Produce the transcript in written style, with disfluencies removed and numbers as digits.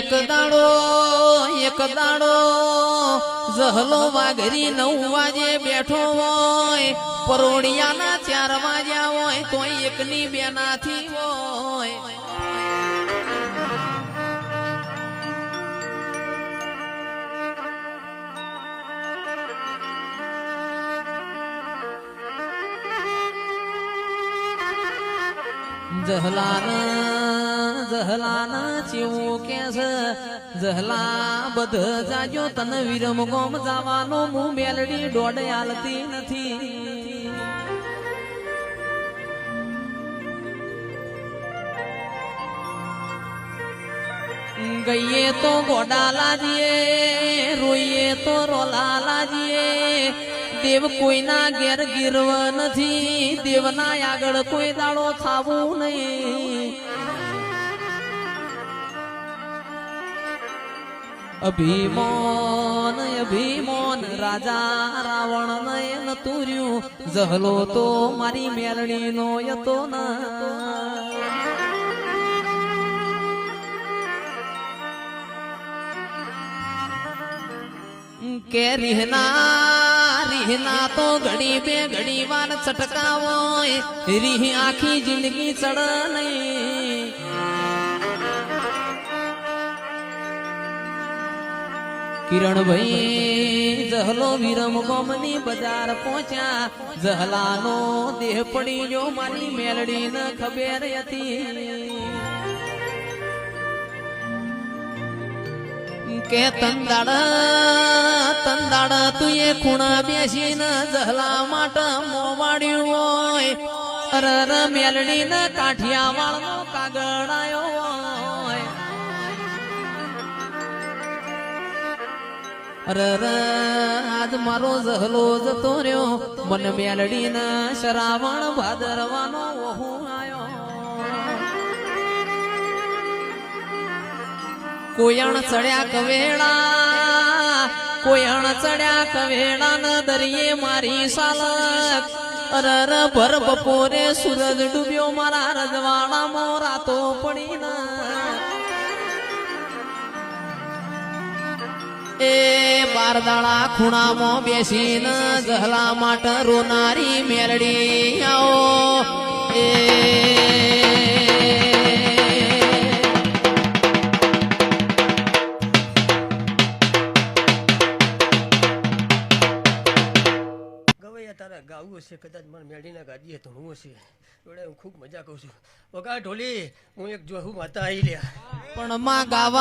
એક દાડો જહલો વાઘરી 9 વાગે બેઠો હોય, પરોડિયાના 4 વાગ્યા હોય, કોઈ એકની બેનાથી હોય. જહલાના ચેવું કે છે, જહલા બધ જાજો તન વિરમ ગોમ જવાનો મું મેલડી દોડ આલતી નથી. ગઈએ તો ગોડા લાજીએ, રોઈએ તો રોલા લાજીએ. દેવ કોઈના ઘેર ગીરવ નથી, દેવના આગળ કોઈ દાડો થાવું નહીં. અભિમાન રાજા રાવણ નયન તુર્યું, જહલો તો મારી મેલડી નો યતો ના. કે રીહના તો ઘડી બે ઘડી વાર છટકાવો, રીહ આખી જિંદગી ચડ નહીં. કિરણભાઈ જહલો વિરમ ગોમની બજાર પહોંચ્યા, જહલાનો દેહ પડી ગયો મારી મેલડી ન ખબર હતી. કે તંદાડ તું એ ખૂણા બેસીને જહલા માટે મોવાડ્યું હોય, અરર મેલડી ને કાઠિયાવાડ નો કાગળ આયો હોય. અરર આજ મારો જહલો જતો રહ્યો, મન મેલડી ને શ્રાવણ ભાદરવાનો ઓહુ આયો. કોયણ ચડ્યા કવેળા ન દરિયે મારી સાલક. અરર ભર બપોરે સૂરજ ડૂબ્યો મારા રજવાડામાં રાતો પડી ના. એ બારદાળા ખૂણામાં બેસીને જહલા માટે રોનારી મેલડી આવો. એ ગાવું હશે, કદાચ મારે મેળીના ગાડીએ તો હું હશે. જોડે હું ખૂબ મજા કરું છું. વગા ઢોલી હું એક જોહું માતા આવી લ્યા પણ માં ગાવા